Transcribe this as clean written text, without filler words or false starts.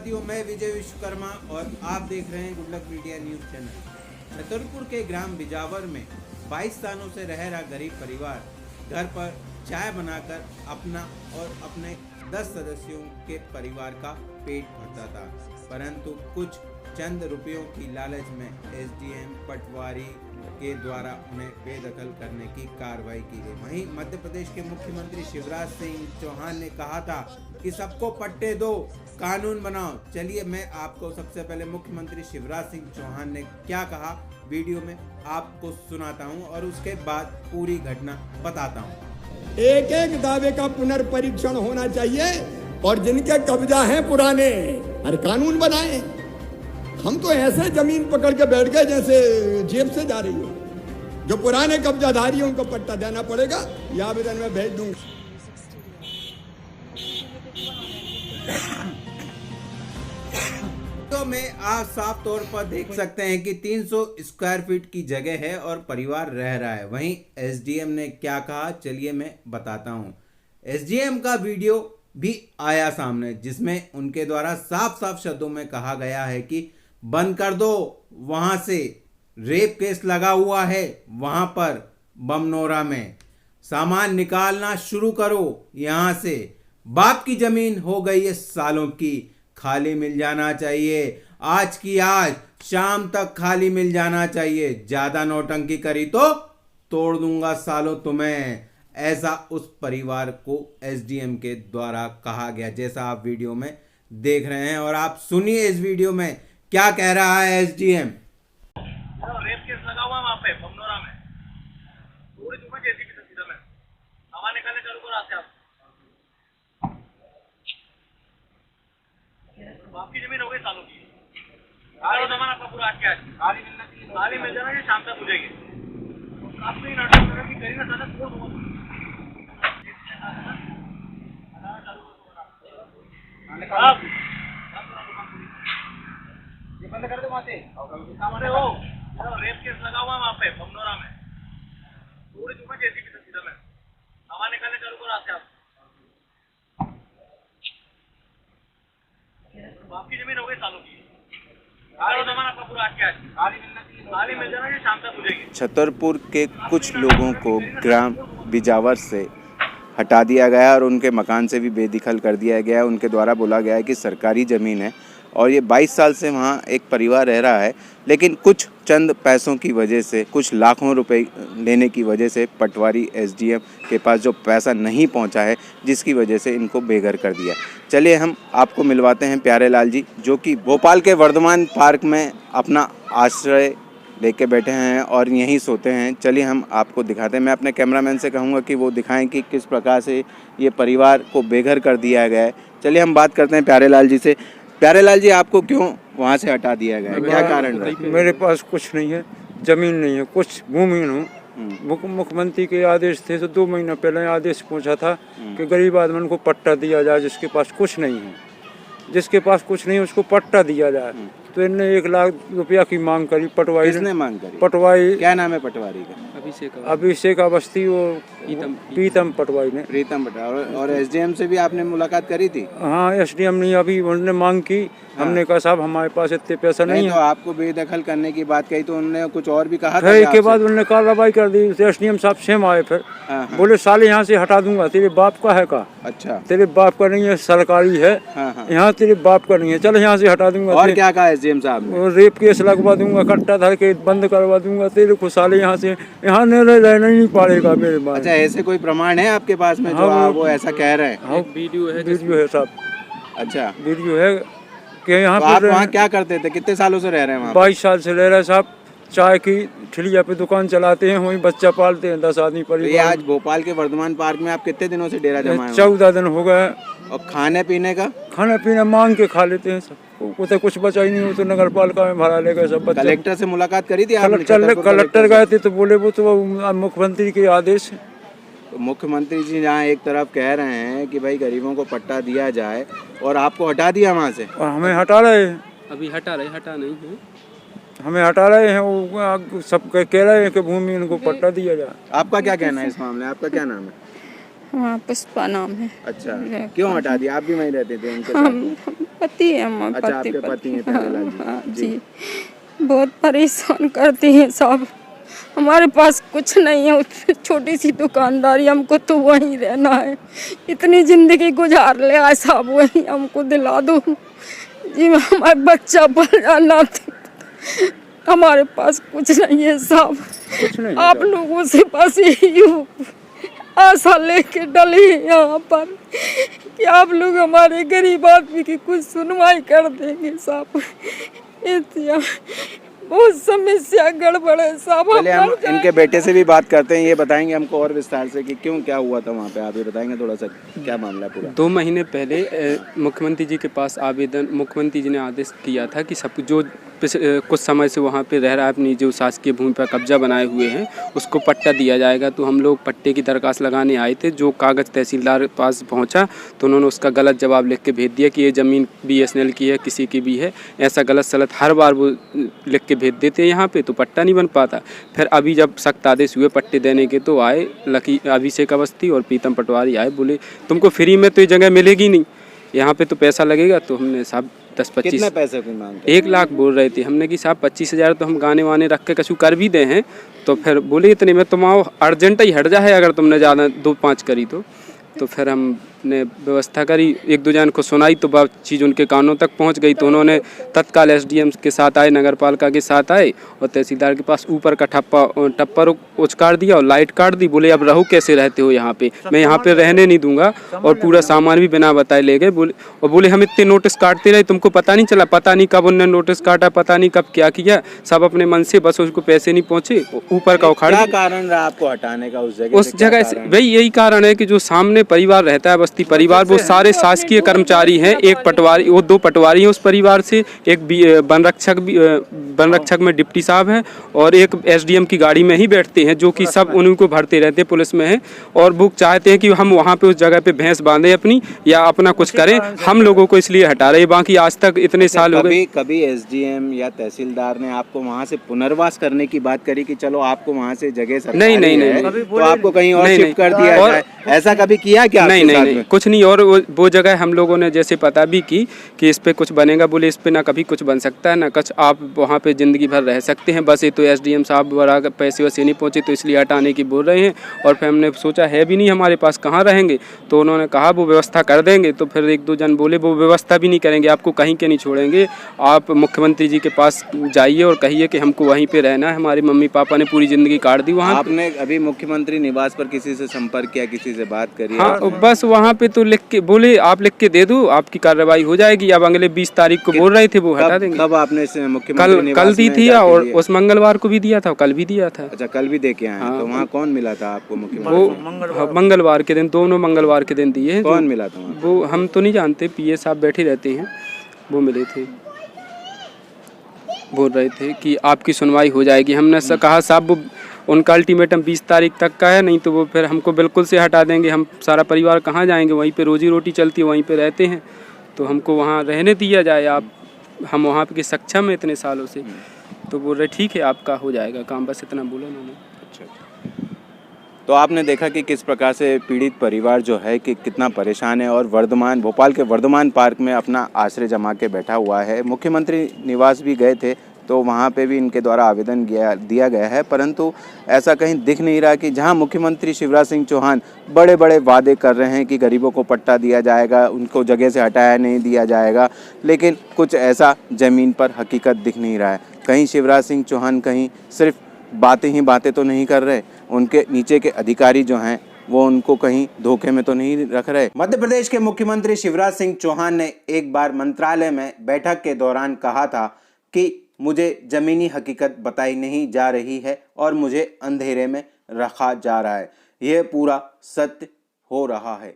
साथियों, मैं विजय विश्वकर्मा और आप देख रहे हैं good luck media news channel. Chhatarpur के ग्राम बिजावर में 22 सालों से रह रहा गरीब परिवार घर पर चाय बनाकर अपना और अपने 10 सदस्यों के परिवार का पेट भरता था, परंतु कुछ चंद रुपयों की लालच में एसडीएम पटवारी के द्वारा उन्हें बेदखल करने की कार्रवाई की गई। वहीं मध्य प्रदेश के मुख्यमंत्री शिवराज सिंह चौहान ने कहा था कि सबको पट्टे दो, कानून बनाओ। चलिए मैं आपको सबसे पहले मुख्यमंत्री शिवराज सिंह चौहान ने क्या कहा वीडियो में आपको सुनाता हूं और उसके बाद पूरी घटना बताता हूं। एक एक दावे का पुनर्परीक्षण होना चाहिए और जिनके कब्जा हैं पुराने हर कानून बनाए। हम तो ऐसे जमीन पकड़ के बैठ गए जैसे जेब से जा रही हो। जो पुराने कब्जाधारी हैं उनको पट्टा देना पड़ेगा, या आवेदन में भेज दूंगा। तो में आप साफ तौर पर देख सकते हैं कि 300 स्क्वायर फीट की जगह है और परिवार रह रहा है। वहीं एसडीएम ने क्या कहा चलिए मैं बताता हूं। एसडीएम का वीडियो भी आया सामने जिसमें उनके द्वारा साफ साफ शब्दों में कहा गया है कि बंद कर दो, वहां से रेप केस लगा हुआ है, वहां पर बमनोरा में सामान निकालना शुरू करो। यहां से बाप की जमीन हो गई है सालों की, खाली मिल जाना चाहिए। आज की आज शाम तक खाली मिल जाना चाहिए। ज्यादा नौटंकी करी तो तोड़ दूंगा सालों तुम्हें। ऐसा उस परिवार को एसडीएम के द्वारा कहा गया, जैसा आप वीडियो में देख रहे हैं। और आप सुनिए इस वीडियो में क्या कह रहा है एसडीएम। रेप केस लगा हुआ है वहाँ पे बमनोरा में। पूरी तुम्हें जैसी भी तस्वीर में सामान निकालने चालू करो आते आप। बाप की जमीन हो गई सालों की। सारा सामान आपका पूरा आज के आज खाली मिल जाना ये शाम तक बुझेगी। आपको ये नाटक करना कि करी ना सादा छोड़ दूंगा। बंद कर दो वहाँ से। सामने हो रेप केस लगा हुआ है वहाँ पे बमनोरा में। पूरी तुम्हें जैसी भी तस्वीर में सामान निकालने चालू करो आते आप। बाप की जमीन हो गई सालों की। सारा सामान आपका पूरा आज के आज खाली मिल जाना ये शाम तक बुझेगी। छतरपुर के कुछ लोगों को ग्राम बिजावर से हटा दिया गया और उनके मकान से भी बेदखल कर दिया गया। उनके द्वारा बोला गया है कि सरकारी ज़मीन है और ये 22 साल से वहाँ एक परिवार रह रहा है, लेकिन कुछ चंद पैसों की वजह से, कुछ लाखों रुपए लेने की वजह से पटवारी एसडीएम के पास जो पैसा नहीं पहुँचा है, जिसकी वजह से इनको बेघर कर दिया। चलिए हम आपको मिलवाते हैं प्यारे लाल जी, जो कि भोपाल के वर्धमान पार्क में अपना आश्रय लेके बैठे हैं और यहीं सोते हैं। चलिए हम आपको दिखाते हैं। मैं अपने कैमरामैन से कहूँगा कि वो दिखाएं कि किस प्रकार से ये परिवार को बेघर कर दिया गया है। चलिए हम बात करते हैं प्यारे लाल जी से। प्यारे लाल जी, आपको क्यों वहाँ से हटा दिया गया है, क्या कारण है? मेरे पास कुछ नहीं है, जमीन नहीं है, कुछ भूमिहीन हूँ। मुख्यमंत्री के आदेश थे तो 2 महीना पहले आदेश पहुँचा था कि गरीब आदमी को पट्टा दिया जाए, जिसके पास कुछ नहीं है। जिसके पास कुछ नहीं है उसको पट्टा दिया जाए। तो इन्हें 1 लाख रुपया की मांग करी पटवारी। किसने मांग करी? पटवारी। क्या नाम है पटवारी का? अभिषेक अवस्थी और प्रीतम पटवारी ने। प्रीतम पटवारी। और एसडीएम से भी आपने मुलाकात करी थी? हाँ, एसडीएम ने अभी उन्होंने मांग की। हमने कहा साहब हमारे पास इतने पैसा नहीं है। तो आपको बेदखल करने की बात कही तो उन्होंने कुछ और भी कहा था? के बाद उन्होंने कार्रवाई कर दी। एसडीएम साहब सेम आए फिर बोले साले यहाँ से हटा दूंगा, तेरे बाप का है का? अच्छा, तेरे बाप का नहीं है, सरकारी है। यहाँ तेरे बाप का नहीं है, चल यहाँ से हटा दूंगा। और क्या कहा एसडीएम साहब ने? रेप केस लगवा दूंगा, कट्टा धर के बंद करवा दूंगा, तेरे को साले यहाँ से यहाँ रहना ही नहीं पड़ेगा मेरे पास। अच्छा, ऐसे कोई प्रमाण है आपके पास में जो वो ऐसा कह रहे हैं? वीडियो है साहब। अच्छा, वीडियो है कि यहाँ तो आप वहाँ क्या करते थे? कितने सालों से रह रहे हैं वहाँ? 22 साल से रह रहे हैं साहब। चाय की ठिलिया पे दुकान चलाते हैं, वहीं बच्चा पालते हैं, 10 आदमी परिवार। ये आज भोपाल के वर्धमान पार्क में आप कितने दिनों से डेरा जमाए हैं? 14 दिन हो गए। और खाने पीने का? खाना पीना मांग के खा लेते हैं सब। उसे कुछ बचा ही नहीं, वो तो नगर पालिका में भरा ले गए सब। कलेक्टर से मुलाकात करी थी आपने? कलेक्टर गए थे तो बोले वो तो मुख्यमंत्री के आदेश है। तो मुख्यमंत्री जी जहाँ एक तरफ कह रहे हैं कि भाई गरीबों को पट्टा दिया जाए और आपको हटा दिया वहाँ से, और हमें हटा रहे हैं। अभी हटा नहीं है, हमें हटा रहे हैं। वो सब कह रहे हैं कि भूमि इनको पट्टा दिया जाए। आपका क्या कहना है इस मामले में? आपका क्या नाम है? हाँ, पुष्पा नाम है। अच्छा, क्यों हटा दिया? आप भी वहीं रहते थे उनके साथ? हम पति है हमारे। अच्छा, आपके पति हैं प्यारेलाल जी। हाँ जी, बहुत परेशान करते हैं साहब। हमारे पास कुछ नहीं है, छोटी सी दुकानदारी, हमको तो वहीं रहना है। इतनी जिंदगी गुजार ले आए साहब, वहीं हमको दिला दो जी। हमारा बच्चा पल जाना था, हमारे पास कुछ नहीं है साहब। कुछ नहीं है आप लोगों से बस यही आशा लेके डले यहाँ पर कि आप लोग हमारे गरीब आदमी की कुछ सुनवाई कर देंगे साहब। बहुत समस्या गड़बड़ है साहब। पहले हम इनके बेटे से भी बात करते हैं, ये बताएंगे हमको और विस्तार से कि क्यों क्या हुआ था वहाँ पे। आप ये बताएंगे थोड़ा सा क्या मामला है पूरा? 2 महीने पहले मुख्यमंत्री जी के पास आवेदन, मुख्यमंत्री जी ने आदेश किया था कि सब जो कुछ समय से वहाँ पे रह रहा है, अपनी जो शासकीय भूमि पर कब्जा बनाए हुए हैं, उसको पट्टा दिया जाएगा। तो हम लोग पट्टे की दरखास्त लगाने आए थे। जो कागज़ तहसीलदार के पास पहुँचा तो उन्होंने उसका गलत जवाब लिख के भेज दिया कि ये ज़मीन BSNL की है, किसी की भी है। ऐसा गलत सलत हर बार वो लिख के भेज देते हैं यहाँ पे, तो पट्टा नहीं बन पाता। फिर अभी जब सख्त आदेश हुए पट्टे देने के, तो आए अभिषेक अवस्थी और प्रीतम पटवारी आए, बोले तुमको फ्री में तो ये जगह मिलेगी नहीं, यहाँ पे तो पैसा लगेगा। तो हमने साहब 10-25 कितने पैसे की मांगते? 1 लाख बोल रहे थे। हमने कि साहब 25,000 तो हम गाने वाने रख के कछु कर भी दे हैं। तो फिर बोले इतने में तुम आओ, अर्जेंट ही हट जाए अगर तुमने ज़्यादा 2-5 करी तो फिर हमने व्यवस्था करी, 1-2 जन को सुनाई तो बात चीज़ उनके कानों तक पहुंच गई। तो उन्होंने तत्काल SDM के साथ आए, नगर पालिका के साथ आए और तहसीलदार के पास ऊपर का टप्पर उचकाड़ दिया और लाइट काट दी। बोले अब रहो कैसे रहते हो यहाँ पे, मैं यहाँ पे रहने नहीं दूंगा। और पूरा सामान भी बिना बताए ले गए। बोले हम इतने नोटिस काटते रहे, तुमको पता नहीं चला? पता नहीं कब उन्होंने नोटिस काटा, पता नहीं कब क्या किया, सब अपने मन से, बस उसको पैसे नहीं पहुँचे, ऊपर का उखाड़ दिया। क्या कारण रहा आपको हटाने का उस जगह से? भाई यही कारण है कि जो सामने परिवार रहता है, बस्ती परिवार, वो सारे शासकीय कर्मचारी हैं। एक पटवारी, वो 2 पटवारी हैं उस परिवार से, एक वन रक्षक में डिप्टी साहब हैं और एक SDM की गाड़ी में ही बैठते हैं, जो कि सब उन्हीं को भरते रहते हैं, पुलिस में है। और वो चाहते हैं कि हम वहाँ पे उस जगह पे भैंस बांधे अपनी या अपना कुछ करें, हम लोगों को इसलिए हटा रहे हैं। बाकी आज तक इतने साल हो गए, कभी SDM या तहसीलदार ने आपको वहाँ से पुनर्वास करने की बात करी कि चलो आपको वहाँ से जगह सरकारी नहीं, तो आपको कहीं और शिफ्ट कर दिया जाए, ऐसा कभी किया क्या? नहीं, कुछ नहीं। और वो जगह हम लोगों ने जैसे पता भी की कि इस पे कुछ बनेगा, बोले इस पे ना कभी कुछ बन सकता है ना कुछ, आप वहाँ पे ज़िंदगी भर रह सकते हैं। बस ये तो SDM साहब बड़ा पैसे वैसे नहीं पहुँचे तो इसलिए हटाने की बोल रहे हैं। और फिर हमने सोचा है भी नहीं हमारे पास, कहाँ रहेंगे? तो उन्होंने कहा वो व्यवस्था कर देंगे। तो फिर 1-2 जन बोले वो व्यवस्था भी नहीं करेंगे, आपको कहीं के नहीं छोड़ेंगे, आप मुख्यमंत्री जी के पास जाइए और कहिए कि हमको वहीं पर रहना है। हमारे मम्मी पापा ने पूरी ज़िंदगी काट दी वहाँ। आपने अभी मुख्यमंत्री निवास पर किसी से संपर्क किया, किसी से बात करी? हाँ, बस वहाँ पे तो लिख के बोले आप लिख के दे दो, आपकी कार्रवाई हो जाएगी। अब अगले 20 तारीख को बोल रहे थे वो हटा देंगे। कब आपने मुख्यमंत्री कल दी थी और उस मंगलवार को भी दिया था, कल भी दिया था। अच्छा, कल भी दे के आए? हाँ, तो वहाँ कौन मिला था आपको मुख्यमंत्री? वो मंगलवार के दिन, दोनों मंगलवार के दिन दिए हैं। कौन मिला था वहाँ? वो हम तो नहीं जानते, PA साहब बैठे रहते हैं, वो मिले थे, बोल रहे थे कि आपकी सुनवाई हो जाएगी। हमने कहा साहब वो उनका अल्टीमेटम 20 तारीख तक का है, नहीं तो वो फिर हमको बिल्कुल से हटा देंगे। हम सारा परिवार कहाँ जाएंगे, वहीं पे रोजी रोटी चलती है, वहीं पे रहते हैं, तो हमको वहाँ रहने दिया जाए। आप, हम वहाँ पे सक्षम हैं इतने सालों से। तो बोल रहे ठीक है आपका हो जाएगा काम, बस इतना बोला उन्होंने। अच्छा, तो आपने देखा कि किस प्रकार से पीड़ित परिवार जो है कि कितना परेशान है और भोपाल के वर्धमान पार्क में अपना आश्रय जमा के बैठा हुआ है। मुख्यमंत्री निवास भी गए थे तो वहाँ पे भी इनके द्वारा आवेदन दिया गया है, परंतु ऐसा कहीं दिख नहीं रहा कि जहाँ मुख्यमंत्री शिवराज सिंह चौहान बड़े बड़े वादे कर रहे हैं कि गरीबों को पट्टा दिया जाएगा, उनको जगह से हटाया नहीं दिया जाएगा, लेकिन कुछ ऐसा ज़मीन पर हकीकत दिख नहीं रहा है। कहीं शिवराज सिंह चौहान कहीं सिर्फ बातें तो नहीं कर रहे, उनके नीचे के अधिकारी जो हैं वो उनको कहीं धोखे में तो नहीं रख रहे। मध्य प्रदेश के मुख्यमंत्री शिवराज सिंह चौहान ने एक बार मंत्रालय में बैठक के दौरान कहा था कि मुझे ज़मीनी हकीकत बताई नहीं जा रही है और मुझे अंधेरे में रखा जा रहा है। यह पूरा सत्य हो रहा है।